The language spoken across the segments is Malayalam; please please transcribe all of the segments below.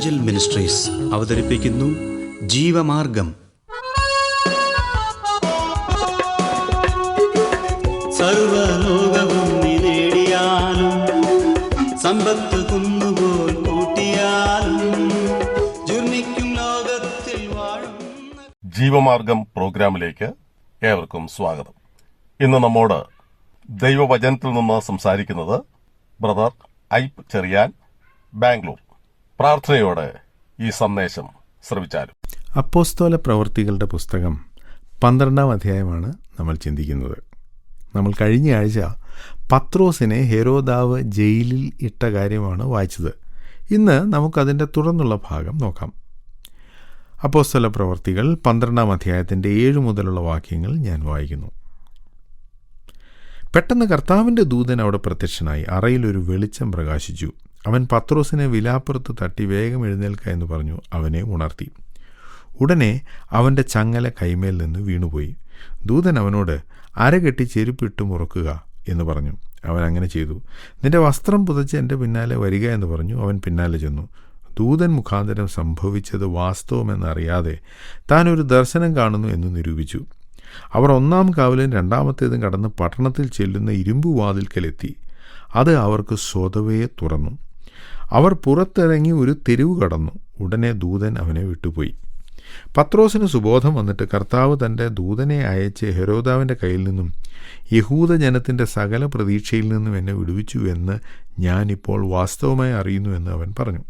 ഏഞ്ചൽ മിനിസ്ട്രീസ് അവതരിപ്പിക്കുന്നു ജീവമാർഗം. സർവലോകവും നേടിയാലും സമ്പത്ത് കുന്നുപോൽ കൂട്ടിയാലും ജുർമിക്കും ലോകത്തിൽ വാഴും. ജീവമാർഗം പ്രോഗ്രാമിലേക്ക് ഏവർക്കും സ്വാഗതം. ഇന്ന് നമ്മോട് ദൈവവചനത്തിൽ നിന്ന് സംസാരിക്കുന്നത് ബ്രദർ ഐപ്പ് ചെറിയാൻ, ബാംഗ്ലൂർ. പ്രാർത്ഥനയോടെ ഈ സന്ദേശം ശ്രവിച്ചാലും. അപ്പോസ്തല പ്രവൃത്തികളുടെ പുസ്തകം 12-ാം അധ്യായമാണ് നമ്മൾ ചിന്തിക്കുന്നത്. നമ്മൾ കഴിഞ്ഞ ആഴ്ച പത്രോസിനെ ഹെരോദാവ് ജയിലിൽ ഇട്ട കാര്യമാണ് വായിച്ചത്. ഇന്ന് നമുക്കതിൻ്റെ തുടർന്നുള്ള ഭാഗം നോക്കാം. അപ്പോസ്തല പ്രവൃത്തികൾ 12-ാം അധ്യായത്തിൻ്റെ 7 മുതലുള്ള വാക്യങ്ങൾ ഞാൻ വായിക്കുന്നു. പെട്ടെന്ന് കർത്താവിൻ്റെ ദൂതൻ അവിടെ പ്രത്യക്ഷനായി. അറയിലൊരു വെളിച്ചം പ്രകാശിച്ചു. അവൻ പത്രോസിനെ വിലാപ്പുറത്ത് തട്ടി വേഗം എഴുന്നേൽക്ക എന്ന് പറഞ്ഞു അവനെ ഉണർത്തി. ഉടനെ അവൻ്റെ ചങ്ങല കൈമേൽ നിന്ന് വീണുപോയി. ദൂതൻ അവനോട് അരകെട്ടി ചെരുപ്പിട്ട് മുറുക്കുക എന്ന് പറഞ്ഞു. അവൻ അങ്ങനെ ചെയ്തു. നിന്റെ വസ്ത്രം പുതച്ച് എൻ്റെ പിന്നാലെ വരിക എന്ന് പറഞ്ഞു. അവൻ പിന്നാലെ ചെന്നു. ദൂതൻ മുഖാന്തരം സംഭവിച്ചത് വാസ്തവമെന്നറിയാതെ താൻ ഒരു ദർശനം കാണുന്നു എന്ന് നിരൂപിച്ചു. അവർ 1-ാം കാവലും 2-ാമത്തേതും കടന്ന് പട്ടണത്തിൽ ചെല്ലുന്ന ഇരുമ്പുവാതിൽക്കലെത്തി. അത് അവർക്ക് സ്വതവേ തുറന്നു. അവർ പുറത്തിറങ്ങി ഒരു തെരുവ് കടന്നു. ഉടനെ ദൂതൻ അവനെ വിട്ടുപോയി. പത്രോസിന് സുബോധം വന്നിട്ട് കർത്താവ് തൻ്റെ ദൂതനെ അയച്ച് ഹെരോദാവിൻ്റെ കയ്യിൽ നിന്നും യഹൂദജനത്തിൻ്റെ സകല പ്രതീക്ഷയിൽ നിന്നും എന്നെ വിടുവിച്ചു എന്ന് ഞാനിപ്പോൾ വാസ്തവമായി അറിയുന്നു എന്ന് അവൻ പറഞ്ഞു.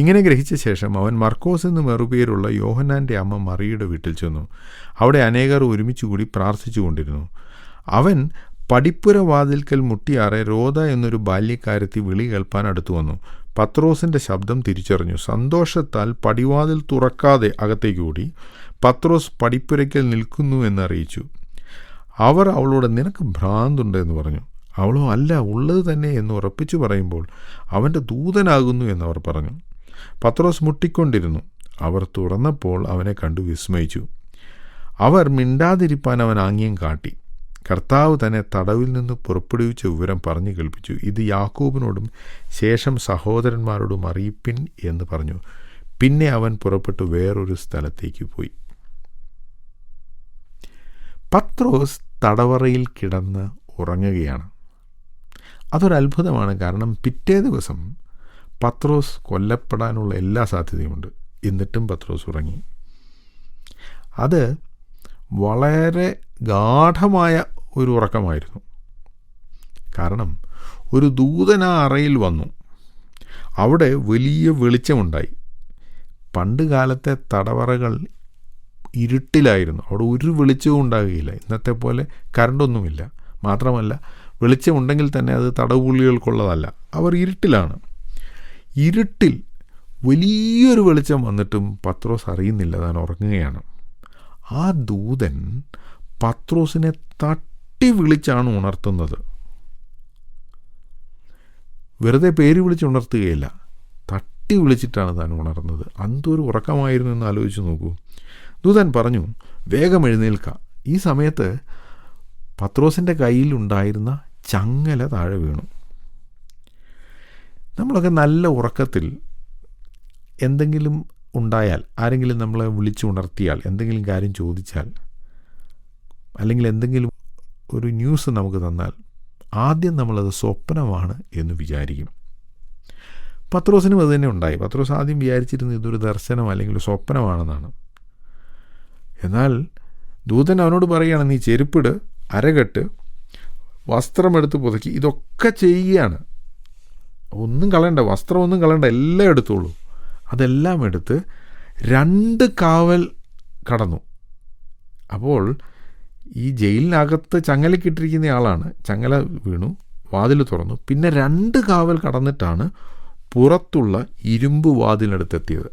ഇങ്ങനെ ഗ്രഹിച്ച ശേഷം അവൻ മർക്കോസ് എന്ന് മറുപേരുള്ള യോഹന്നാൻ്റെ അമ്മ മറിയുടെ വീട്ടിൽ ചെന്നു. അവിടെ അനേകർ ഒരുമിച്ചുകൂടി പ്രാർത്ഥിച്ചു കൊണ്ടിരുന്നു. അവൻ പടിപ്പുര വാതിൽക്കൽ മുട്ടിയാറെ റോദ എന്നൊരു ബാല്യക്കാരത്തി വിളി കേൾപ്പാൻ അടുത്തു വന്നു. പത്രോസിൻ്റെ ശബ്ദം തിരിച്ചറിഞ്ഞു. സന്തോഷത്താൽ പടിവാതിൽ തുറക്കാതെ അകത്തേക്ക് കൂടി പത്രോസ് പടിപ്പുരയ്ക്കൽ നിൽക്കുന്നു എന്നറിയിച്ചു. അവർ അവളോട് നിനക്ക് ഭ്രാന്തുണ്ട് എന്ന് പറഞ്ഞു. അവളോ അല്ല, ഉള്ളത് തന്നെ എന്ന് ഉറപ്പിച്ചു പറയുമ്പോൾ അവൻ്റെ ദൂതനാകുന്നു എന്നവർ പറഞ്ഞു. പത്രോസ് മുട്ടിക്കൊണ്ടിരുന്നു. അവർ തുറന്നപ്പോൾ അവനെ കണ്ടു വിസ്മയിച്ചു. അവർ മിണ്ടാതിരിപ്പാൻ അവൻ ആംഗ്യം കാട്ടി. കർത്താവ് തന്നെ തടവിൽ നിന്ന് പുറപ്പെടുവിച്ച വിവരം പറഞ്ഞു കേൾപ്പിച്ചു. ഇത് യാക്കോബിനോടും ശേഷം സഹോദരന്മാരോടും അറിയിപ്പിൻ എന്ന് പറഞ്ഞു. പിന്നെ അവൻ പുറപ്പെട്ടു വേറൊരു സ്ഥലത്തേക്ക് പോയി. പത്രോസ് തടവറയിൽ കിടന്ന് ഉറങ്ങുകയാണ്. അതൊരത്ഭുതമാണ്. കാരണം പിറ്റേ ദിവസം പത്രോസ് കൊല്ലപ്പെടാനുള്ള എല്ലാ സാധ്യതയുമുണ്ട്. എന്നിട്ടും പത്രോസ് ഉറങ്ങി. അത് വളരെ ഗാഢമായ ഒരു ഉറക്കമായിരുന്നു. കാരണം ഒരു ദൂതൻ ആ അറയിൽ വന്നു. അവിടെ വലിയ വെളിച്ചമുണ്ടായി. പണ്ട് കാലത്തെ തടവറകൾ ഇരുട്ടിലായിരുന്നു. അവിടെ ഒരു വെളിച്ചവും ഉണ്ടാകുകയില്ല. ഇന്നത്തെ പോലെ കറണ്ടൊന്നുമില്ല. മാത്രമല്ല, വെളിച്ചമുണ്ടെങ്കിൽ തന്നെ അത് തടവുപുള്ളികൾക്കുള്ളതല്ല. അവർ ഇരുട്ടിലാണ്. ഇരുട്ടിൽ വലിയൊരു വെളിച്ചം വന്നിട്ടും പത്രോസ് അറിയുന്നില്ല, താൻ ഉറങ്ങുകയാണ്. ആ ദൂതൻ പത്രോസിനെ തട്ടി വിളിച്ചാണ് ഉണർത്തുന്നത്. വെറുതെ പേര് വിളിച്ച് ഉണർത്തുകയില്ല, തട്ടി വിളിച്ചിട്ടാണ് താൻ ഉണർന്നത്. എന്തൊരു ഉറക്കമായിരുന്നു എന്ന് ആലോചിച്ച് നോക്കൂ. ദൂതൻ പറഞ്ഞു, വേഗം എഴുന്നേൽക്ക. ഈ സമയത്ത് പത്രോസിൻ്റെ കയ്യിലുണ്ടായിരുന്ന ചങ്ങല താഴെ വീണു. നമ്മളൊക്കെ നല്ല ഉറക്കത്തിൽ എന്തെങ്കിലും ഉണ്ടായാൽ, ആരെങ്കിലും നമ്മളെ വിളിച്ചുണർത്തിയാൽ, എന്തെങ്കിലും കാര്യം ചോദിച്ചാൽ, അല്ലെങ്കിൽ എന്തെങ്കിലും ഒരു ന്യൂസ് നമുക്ക് തന്നാൽ ആദ്യം നമ്മളത് സ്വപ്നമാണ് എന്ന് വിചാരിക്കും. പത്രോസിനും അത് തന്നെ ഉണ്ടായി. പത്രോസ് ആദ്യം വിചാരിച്ചിരുന്നത് ഇതൊരു ദർശനം അല്ലെങ്കിൽ സ്വപ്നമാണെന്നാണ്. എന്നാൽ ദൂതൻ അവനോട് പറയുകയാണ്, നീ ചെരുപ്പിട്, അരകെട്ട്, വസ്ത്രമെടുത്ത് പുതക്കി. ഇതൊക്കെ ചെയ്യുകയാണ്. ഒന്നും കളയണ്ട, വസ്ത്രമൊന്നും കളയണ്ട, എല്ലാം എടുത്തോളൂ. അതെല്ലാം എടുത്ത് 2 കാവൽ കടന്നു. അപ്പോൾ ഈ ജയിലിനകത്ത് ചങ്ങലക്കിട്ടിരിക്കുന്ന ആളാണ്. ചങ്ങല വീണു, വാതിൽ തുറന്നു. പിന്നെ 2 കാവൽ കടന്നിട്ടാണ് പുറത്തുള്ള ഇരുമ്പ് വാതിലിനടുത്തെത്തിയത്.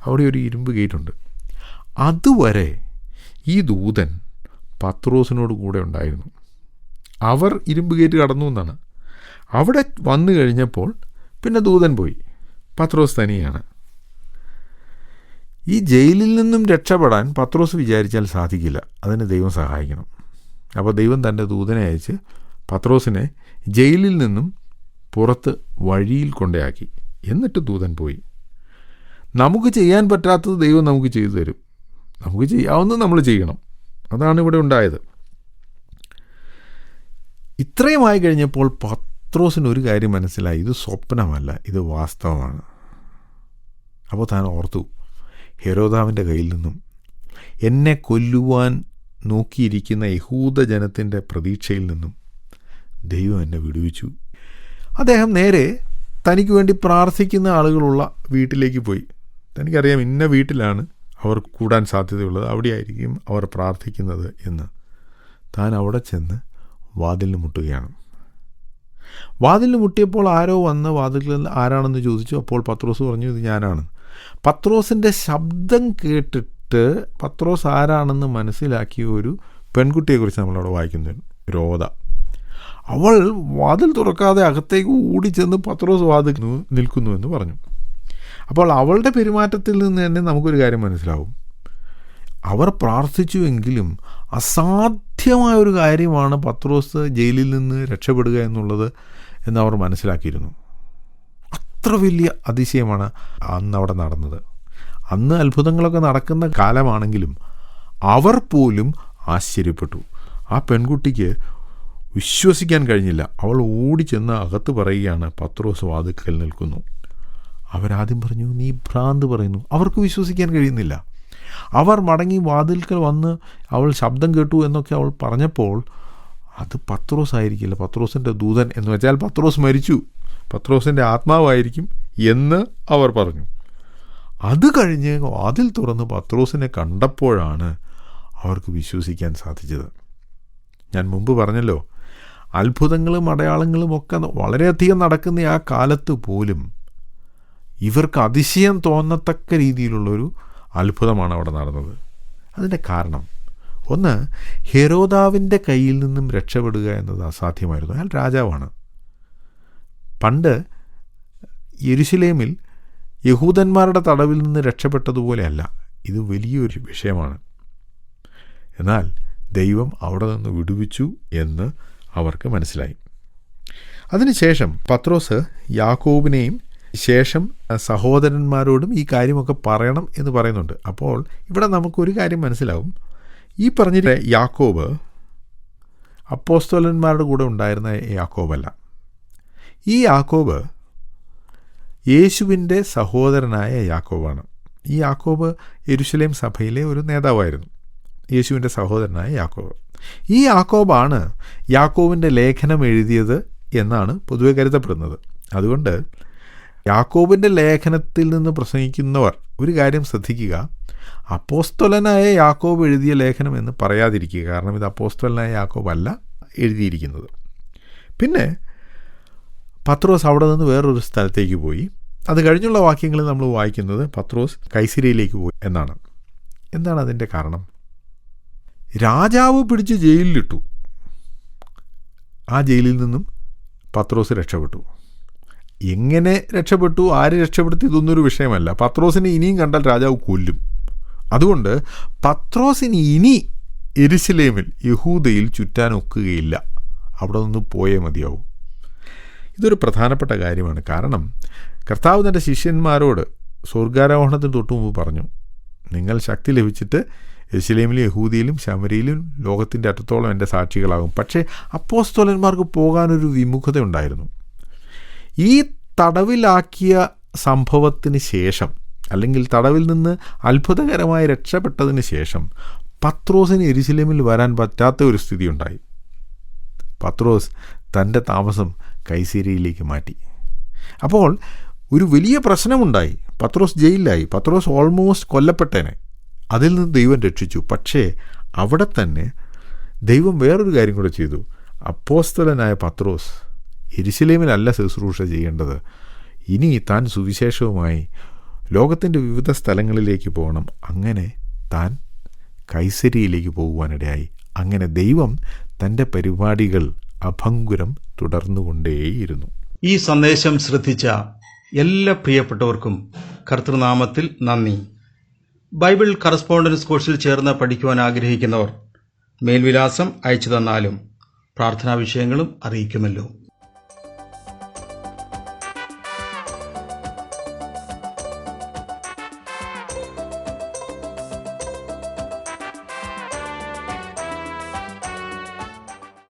അവിടെ ഒരു ഇരുമ്പ് ഗേറ്റുണ്ട്. അതുവരെ ഈ ദൂതൻ പത്രോസിനോട് കൂടെ ഉണ്ടായിരുന്നു. അവർ ഇരുമ്പ് ഗേറ്റ് കടന്നു എന്നാണ്. അവിടെ വന്നു കഴിഞ്ഞപ്പോൾ പിന്നെ ദൂതൻ പോയി. പത്രോസ് തനിയാണ്. ഈ ജയിലിൽ നിന്നും രക്ഷപ്പെടാൻ പത്രോസ് വിചാരിച്ചാൽ സാധിക്കില്ല. അതിന് ദൈവം സഹായിക്കണം. അപ്പോൾ ദൈവം തൻ്റെ ദൂതനെ അയച്ച് പത്രോസിനെ ജയിലിൽ നിന്നും പുറത്ത് വഴിയിൽ കൊണ്ടയാക്കി. എന്നിട്ട് ദൂതൻ പോയി. നമുക്ക് ചെയ്യാൻ പറ്റാത്തത് ദൈവം നമുക്ക് ചെയ്തു തരും. നമുക്ക് ചെയ്യാവുന്നത് നമ്മൾ ചെയ്യണം. അതാണ് ഇവിടെ ഉണ്ടായത്. ഇത്രയുമായി കഴിഞ്ഞപ്പോൾ പത്രോസിന് ഒരു കാര്യം മനസ്സിലായി, ഇത് സ്വപ്നമല്ല, ഇത് വാസ്തവമാണ്. അപ്പോൾ താൻ ഓർത്തു, ഹെരോദാവിൻ്റെ കയ്യിൽ നിന്നും എന്നെ കൊല്ലുവാൻ നോക്കിയിരിക്കുന്ന യഹൂദജനത്തിൻ്റെ പ്രതീക്ഷയിൽ നിന്നും ദൈവം എന്നെ വിടുവിച്ചു. അദ്ദേഹം നേരെ തനിക്ക് വേണ്ടി പ്രാർത്ഥിക്കുന്ന ആളുകളുള്ള വീട്ടിലേക്ക് പോയി. തനിക്കറിയാം ഇന്ന വീട്ടിലാണ് അവർ കൂടാൻ സാധ്യതയുള്ളത്, അവിടെയായിരിക്കും അവർ പ്രാർത്ഥിക്കുന്നത് എന്ന്. താൻ അവിടെ ചെന്ന് വാതിലിന് മുട്ടുകയാണ്. വാതിലിന് മുട്ടിയപ്പോൾ ആരോ വന്ന് വാതിലിൽ ആരാണെന്ന് ചോദിച്ചു. അപ്പോൾ പത്രോസ് പറഞ്ഞു, ഇത് ഞാനാണ്. പത്രോസിൻ്റെ ശബ്ദം കേട്ടിട്ട് പത്രോസ് ആരാണെന്ന് മനസ്സിലാക്കിയ ഒരു പെൺകുട്ടിയെക്കുറിച്ച് നമ്മളവിടെ വായിക്കുന്നു, രോധ. അവൾ വാതിൽ തുറക്കാതെ അകത്തേക്ക് ഓടിച്ചെന്ന് പത്രോസ് വാതിൽ നിൽക്കുന്നു എന്ന് പറഞ്ഞു. അപ്പോൾ അവളുടെ പെരുമാറ്റത്തിൽ നിന്ന് തന്നെ നമുക്കൊരു കാര്യം മനസ്സിലാവും. അവർ പ്രാർത്ഥിച്ചുവെങ്കിലും അസാധ്യമായ ഒരു കാര്യമാണ് പത്രോസ് ജയിലിൽ നിന്ന് രക്ഷപ്പെടുക എന്നുള്ളത് എന്നവർ മനസ്സിലാക്കിയിരുന്നു. അത്ര വലിയ അതിശയമാണ് അന്ന് അവിടെ നടന്നത്. അന്ന് അത്ഭുതങ്ങളൊക്കെ നടക്കുന്ന കാലമാണെങ്കിലും അവർ പോലും ആശ്ചര്യപ്പെട്ടു. ആ പെൺകുട്ടിക്ക് വിശ്വസിക്കാൻ കഴിഞ്ഞില്ല. അവൾ ഓടിച്ചെന്ന് അകത്ത് പറയുകയാണ്, പത്രോസ് വാതിൽക്കൽ നിൽക്കുന്നു. അവരാദ്യം പറഞ്ഞു, നീ ഭ്രാന്ത് പറയുന്നു. അവർക്ക് വിശ്വസിക്കാൻ കഴിയുന്നില്ല. അവർ മടങ്ങി വാതിൽക്കൽ വന്ന് അവൾ ശബ്ദം കേട്ടു എന്നൊക്കെ അവൾ പറഞ്ഞപ്പോൾ അത് പത്രോസ് ആയിരിക്കില്ല, പത്രോസിൻ്റെ ദൂതൻ, എന്ന് വെച്ചാൽ പത്രോസ് മരിച്ചു, പത്രോസിൻ്റെ ആത്മാവായിരിക്കും എന്ന് അവർ പറഞ്ഞു. അത് കഴിഞ്ഞ് വാതിൽ തുറന്ന് പത്രോസിനെ കണ്ടപ്പോഴാണ് അവർക്ക് വിശ്വസിക്കാൻ സാധിച്ചത്. ഞാൻ മുമ്പ് പറഞ്ഞല്ലോ, അത്ഭുതങ്ങളും അടയാളങ്ങളും ഒക്കെ വളരെയധികം നടക്കുന്ന ആ കാലത്ത് പോലും ഇവർക്ക് അതിശയം തോന്നത്തക്ക രീതിയിലുള്ളൊരു അത്ഭുതമാണ് അവിടെ നടന്നത്. അതിൻ്റെ കാരണം, ഒന്ന്, ഹെരോദാവിൻ്റെ കയ്യിൽ നിന്നും രക്ഷപ്പെടുക എന്നത് അസാധ്യമായിരുന്നു. അയാൾ രാജാവാണ്. പണ്ട് യെരുശലേമിൽ യഹൂദന്മാരുടെ തടവിൽ നിന്ന് രക്ഷപ്പെട്ടതുപോലെയല്ല, ഇത് വലിയൊരു വിഷയമാണ്. എന്നാൽ ദൈവം അവിടെ നിന്ന് വിടുവിച്ചു എന്ന് അവർക്ക് മനസ്സിലായി. അതിനുശേഷം പത്രോസ് യാക്കോബിനെയും ശേഷം സഹോദരന്മാരോടും ഈ കാര്യമൊക്കെ പറയണം എന്ന് പറയുന്നുണ്ട്. അപ്പോൾ ഇവിടെ നമുക്കൊരു കാര്യം മനസ്സിലാവും. ഈ പറഞ്ഞ യാക്കോബ് അപ്പോസ്തലന്മാരുടെ കൂടെ ഉണ്ടായിരുന്ന യാക്കോബല്ല. ഈ യാക്കോബ് യേശുവിൻ്റെ സഹോദരനായ യാക്കോബാണ്. ഈ യാക്കോബ് യെരുശലേം സഭയിലെ ഒരു നേതാവായിരുന്നു, യേശുവിൻ്റെ സഹോദരനായ യാക്കോബ്. ഈ യാക്കോബാണ് യാക്കോബിൻ്റെ ലേഖനം എഴുതിയത് എന്നാണ് പൊതുവെ കരുതപ്പെടുന്നത്. അതുകൊണ്ട് യാക്കോബിൻ്റെ ലേഖനത്തിൽ നിന്ന് പ്രസംഗിക്കുന്നവർ ഒരു കാര്യം ശ്രദ്ധിക്കുക, അപ്പോസ്തലനായ യാക്കോബ് എഴുതിയ ലേഖനം എന്ന് പറയാതിരിക്കുക. കാരണം ഇത് അപ്പോസ്തലനായ യാക്കോബ് അല്ല എഴുതിയിരിക്കുന്നത്. പിന്നെ പത്രോസ് അവിടെ നിന്ന് വേറൊരു സ്ഥലത്തേക്ക് പോയി. അത് കഴിഞ്ഞുള്ള വാക്യങ്ങളിൽ നമ്മൾ വായിക്കുന്നത് പത്രോസ് കൈസരിയയിലേക്ക് പോയി എന്നാണ്. എന്താണ് അതിൻ്റെ കാരണം? രാജാവ് പിടിച്ച് ജയിലിലിട്ടു. ആ ജയിലിൽ നിന്നും പത്രോസ് രക്ഷപ്പെട്ടു. എങ്ങനെ രക്ഷപ്പെട്ടു, ആര് രക്ഷപ്പെടുത്തി, ഇതൊന്നൊരു വിഷയമല്ല. പത്രോസിനെ ഇനിയും കണ്ടാൽ രാജാവ് കൊല്ലും. അതുകൊണ്ട് പത്രോസിന് ഇനി യെരുശലേമിൽ യഹൂദയിൽ ചുറ്റാൻ ഒക്കുകയില്ല, അവിടെ നിന്ന് പോയേ മതിയാവും. ഇതൊരു പ്രധാനപ്പെട്ട കാര്യമാണ്. കാരണം കർത്താവ് തൻ്റെ ശിഷ്യന്മാരോട് സ്വർഗാരോഹണത്തിന് തൊട്ടു മുമ്പ് പറഞ്ഞു, നിങ്ങൾ ശക്തി ലഭിച്ചിട്ട് യെരുശലേമിലും യഹൂദിയിലും ശമരിയിലും ലോകത്തിൻ്റെ അറ്റത്തോളം എൻ്റെ സാക്ഷികളാകും. പക്ഷേ അപ്പോസ്തലന്മാർക്ക് പോകാനൊരു വിമുഖത ഉണ്ടായിരുന്നു. ഈ തടവിലാക്കിയ സംഭവത്തിന് ശേഷം, അല്ലെങ്കിൽ തടവിൽ നിന്ന് അത്ഭുതകരമായി രക്ഷപ്പെട്ടതിന് ശേഷം പത്രോസിന് യെരുശലേമിൽ വരാൻ പറ്റാത്ത ഒരു സ്ഥിതി ഉണ്ടായി. പത്രോസ് തൻ്റെ താമസം കൈസരിയയിലേക്ക് മാറ്റി. അപ്പോൾ ഒരു വലിയ പ്രശ്നമുണ്ടായി. പത്രോസ് ജയിലിലായി. പത്രോസ് ഓൾമോസ്റ്റ് കൊല്ലപ്പെട്ടേനെ. അതിൽ നിന്ന് ദൈവം രക്ഷിച്ചു. പക്ഷേ അവിടെ തന്നെ ദൈവം വേറൊരു കാര്യം കൂടെ ചെയ്തു. അപ്പോസ്തലനായ പത്രോസ് യെരുശലേമിലല്ല ശുശ്രൂഷ ചെയ്യേണ്ടത്. ഇനി താൻ സുവിശേഷവുമായി ലോകത്തിൻ്റെ വിവിധ സ്ഥലങ്ങളിലേക്ക് പോകണം. അങ്ങനെ താൻ കൈസരിയിലേക്ക് പോകുവാനിടയായി. അങ്ങനെ ദൈവം തൻ്റെ പരിപാടികൾ അഭംഗുരം തുടർന്നുകൊണ്ടേയിരുന്നു. ഈ സന്ദേശം ശ്രദ്ധിച്ച എല്ലാ പ്രിയപ്പെട്ടവർക്കും കർത്തൃനാമത്തിൽ നന്ദി. ബൈബിൾ കറസ്പോണ്ടൻസ് കോഴ്സിൽ ചേർന്ന് പഠിക്കുവാൻ ആഗ്രഹിക്കുന്നവർ മേൽവിലാസം അയച്ചു തന്നാലും പ്രാർത്ഥനാ വിഷയങ്ങളും അറിയിക്കുമല്ലോ.